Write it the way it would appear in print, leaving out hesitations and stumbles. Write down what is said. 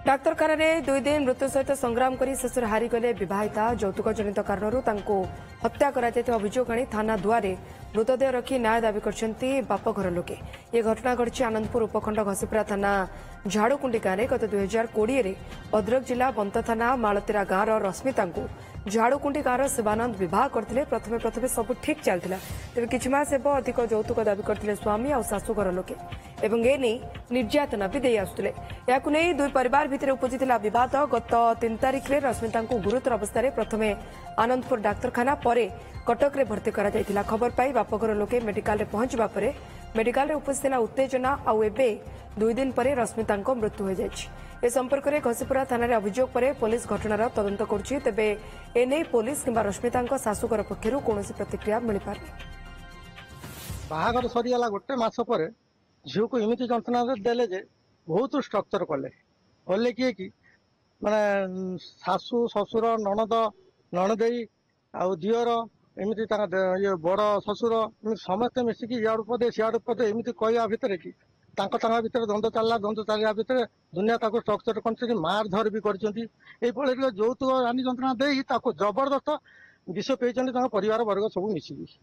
डाक्तरखाना 2 दिन मृत्यु सहित संग्राम कर शेष हारिगले बहिता यौतुक जनित कारण हत्या अभियोग आनी थाना दुआरे मृतदेह रखी न्याय दावी कर बापघर लोके। ये घटना घटी आनंदपुर उपखंड घसीपुरा थाना झाड़कुंडी गांव गत 2020 भद्रक जिला बंत थाना मालतेरा गांव रश्मिता झाड़कुंडी गांव शिवानंद बह करते प्रथमे प्रथमे सब ठीक चलता तेज किछ मास हेब अधिक यौतुक दावी करते स्वामी और शाशुघर लोके एवं एने निर्यातना भी दे आसुले। याकु नै दुई परिवार भितर उपजिथिला विवाद गत 3 तारिख में रश्मिता गुरुतर अवस्था प्रथमे आनंदपुर डाक्तरखाना पर कटक रे भर्ती करा जायतिला। खबर पाई बापघर लोके मेडिकल रे पहुंचबा परे मेडिकल रे उपस्थित उत्तेजना आउ एबे 2 दिन पर रश्मिता मृत्यु हो जायछि। ए संपर्क में घसीपुरा थाना रे अभियोग पर पुलिस घटनार तदंत करुछि। तेबे एने पुलिस किंबा रश्मिता शाशुघर पक्षरु कोनोसी प्रतिक्रिया मिल पारनी। बाहागर सरीगला गोटे मास पर झील को इमिति जंत्रणा देले जे बहुत स्ट्रक्चर कले कले किए कि माने शाशु शशुर ननद नणदेई आउ दियर एमती बड़ शशुर समस्ते मिसिकी इाड़ पदे सियाड़ पदे एमती कहवा भितर कि भितर द्वंद्व चलला भितर दुनिया स्ट्रक्चर कर मार धर भी कर यौतुक रानी जंत्रणा दे जबरदस्त विष पे परिवार वर्ग सब मिसिकी।